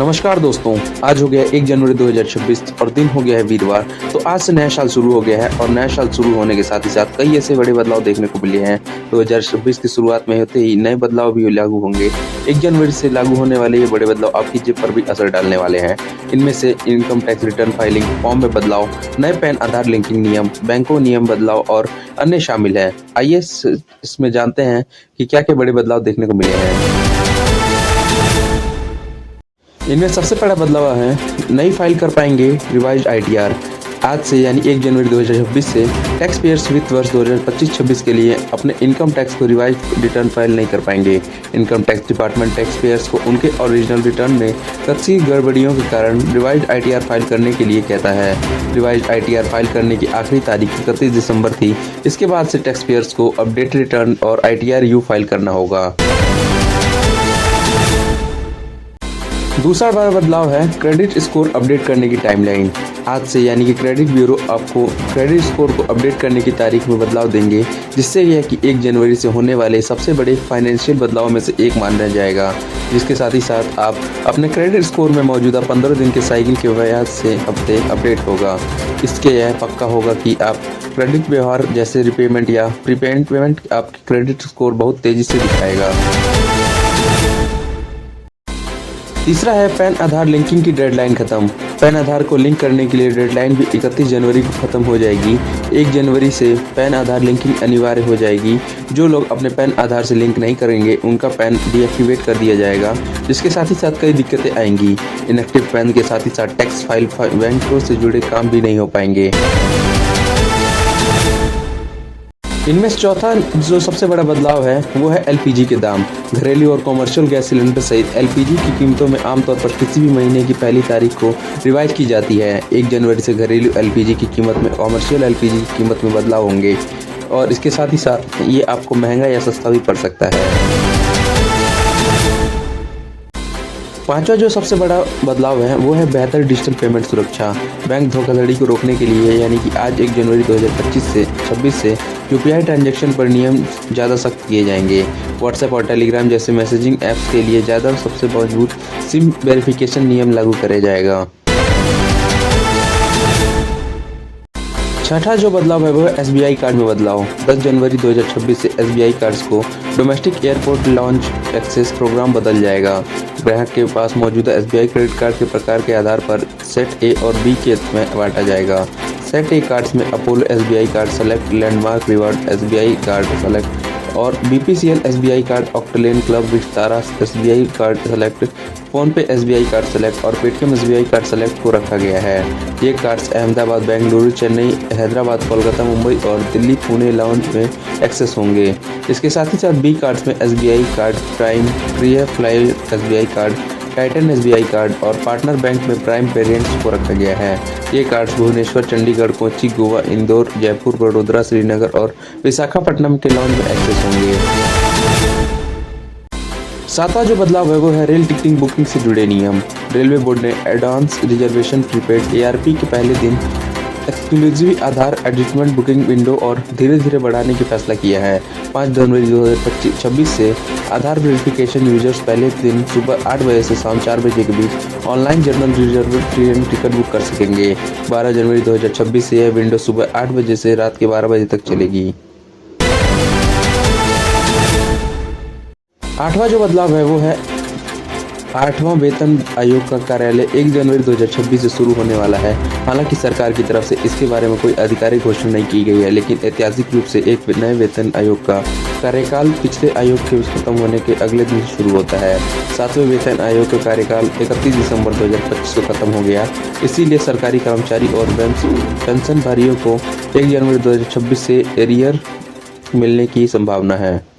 नमस्कार दोस्तों, आज हो गया 1 जनवरी 2026 और दिन हो गया है वीरवार। तो आज से नया साल शुरू हो गया है और नया साल शुरू होने के साथ ही साथ कई ऐसे बड़े बदलाव देखने को मिले हैं। 2026 की शुरुआत में होते ही नए बदलाव भी लागू होंगे। 1 जनवरी से लागू होने वाले ये बड़े बदलाव आपकी जेब पर भी असर डालने वाले हैं। इनमें से income tax return filing form में बदलाव, नए पैन आधार लिंकिंग नियम, बैंकों नियम बदलाव और अन्य शामिल है। आइए इसमें जानते हैं कि क्या-क्या बड़े बदलाव देखने को मिले हैं। इनमें सबसे बड़ा बदलाव है नई फाइल कर पाएंगे रिवाइज्ड आईटीआर। आज से यानी 1 जनवरी 2026 से टैक्स पेयर्स वित्त वर्ष 2025-26 के लिए अपने इनकम टैक्स को रिवाइज्ड रिटर्न फाइल नहीं कर पाएंगे। Income tax department tax payers को उनके ओरिजिनल रिटर्न में कथित गड़बड़ियों के कारण रिवाइज्ड आईटीआर फाइल करने के लिए कहता है। रिवाइज्ड आईटीआर फाइल करने की आखिरी तारीख 31 दिसंबर थी। इसके बाद से टैक्स पेयर्स को अपडेट रिटर्न और आईटीआर यू फाइल करना होगा। दूसरा बड़ा बदलाव है क्रेडिट स्कोर अपडेट करने की टाइमलाइन। आज से यानी कि क्रेडिट ब्यूरो आपको क्रेडिट स्कोर को अपडेट करने की तारीख में बदलाव देंगे, जिससे यह कि 1 जनवरी से होने वाले सबसे बड़े फाइनेंशियल बदलाव में से एक मान रह जाएगा। जिसके साथ ही साथ आप अपने क्रेडिट स्कोर में मौजूदा 15 दिन के साइकिल के ब्याज से हफ्ते अपडेट होगा। इसके यह पक्का होगा कि आप क्रेडिट व्यवहार जैसे रिपेमेंट या प्रीपेमेंट आपके क्रेडिट स्कोर बहुत तेजी से दिखाएगा। तीसरा है पैन आधार लिंकिंग की डेडलाइन खत्म। पैन आधार को लिंक करने के लिए डेडलाइन भी 31 जनवरी को खत्म हो जाएगी। 1 जनवरी से पैन आधार लिंकिंग अनिवार्य हो जाएगी। जो लोग अपने पैन आधार से लिंक नहीं करेंगे उनका पैन डीएक्टिवेट कर दिया जाएगा, जिसके साथ ही साथ कई दिक्कतें आएंगी। इनएक्टिव पैन के साथ ही साथ टैक्स फाइल बैंकों से जुड़े काम भी नहीं हो पाएंगे। इनमें से चौथा जो सबसे बड़ा बदलाव है वो है एलपीजी के दाम। घरेलू और कॉमर्शियल गैस सिलेंडर सहित एलपीजी की कीमतों में आमतौर पर किसी भी महीने की पहली तारीख को रिवाइज की जाती है। 1 जनवरी से घरेलू एलपीजी की कीमत में कॉमर्शियल एलपीजी की कीमत में बदलाव होंगे और इसके साथ ही साथ ये आपको महंगा या सस्ता भी पड़ सकता है। पांचवा जो सबसे बड़ा बदलाव है वो है बेहतर डिजिटल पेमेंट सुरक्षा। बैंक धोखाधड़ी को रोकने के लिए यानी कि आज 1 जनवरी 2026 से यूपीआई ट्रांजैक्शन पर नियम ज़्यादा सख्त किए जाएंगे। व्हाट्सएप और टेलीग्राम जैसे मैसेजिंग ऐप्स के लिए ज़्यादा सबसे मजबूत सिम वेरिफिकेशन नियम लागू किया जाएगा। छठा जो बदलाव है वो है एसबीआई कार्ड में बदलाव। 10 जनवरी 2026 से एसबीआई कार्ड्स को domestic airport lounge access programme बदल जाएगा। ग्राहक के पास मौजूदा एसबीआई क्रेडिट कार्ड के प्रकार के आधार पर सेट ए और बी के में बांटा जाएगा। सेट ए कार्ड्स में Apollo SBI card select, Landmark reward SBI card select और BPCL SBI card, octane club Vistara SBI card select, PhonePe SBI card select और पेटीएम एसबीआई कार्ड सेलेक्ट को रखा गया है। ये कार्ड्स अहमदाबाद, बेंगलुरु, चेन्नई, हैदराबाद, कोलकाता, मुंबई और दिल्ली, पुणे लाउंज में एक्सेस होंगे। इसके साथ ही साथ बी कार्ड्स में एसबीआई कार्ड, प्राइम, प्रिय fly SBI card, Titan SBI card और पार्टनर बैंक में प्राइम वेरिएंट्स को रखा गया है। ये कार्ड्स भुवनेश्वर, चंडीगढ़, कोच्चि, गोवा, इंदौर, जयपुर, बड़ोदरा, श्रीनगर और विशाखापट्टनम के लॉन्च में एक्सेस होंगे। सातवां जो बदलाव है वो है रेल टिकटिंग बुकिंग से जुड़े नियम। रेलवे बोर्ड ने एडवांस रिजर्वेशन प्रीपेड एआरपी के पहले दिन एक्सक्लूसिव आधार एडजस्टमेंट बुकिंग विंडो और धीरे धीरे बढ़ाने की फैसला किया है। 5 जनवरी 2026 से आधार वेरिफिकेशन यूजर्स पहले दिन सुबह 8 बजे से शाम 4 बजे के बीच online general reserve train ticket book कर सकेंगे। 12 जनवरी 2026 से यह विंडो सुबह 8 बजे से रात के 12 बजे तक चलेगी। 8वां जो बदलाव है वो है 8वां वेतन आयोग का कार्यालय 1 जनवरी 2026 से शुरू होने वाला है। हालांकि सरकार की तरफ से इसके बारे में कोई आधिकारिक घोषणा नहीं की गई है, लेकिन ऐतिहासिक रूप से एक नए वेतन आयोग का कार्यकाल पिछले आयोग के खत्म होने के अगले दिन शुरू होता है। 7वें वेतन आयोग का कार्यकाल 31 दिसंबर 2025 को खत्म हो गया। इसीलिए सरकारी कर्मचारी और पेंशनधारियों को 1 जनवरी 2026 से एरियर मिलने की संभावना है।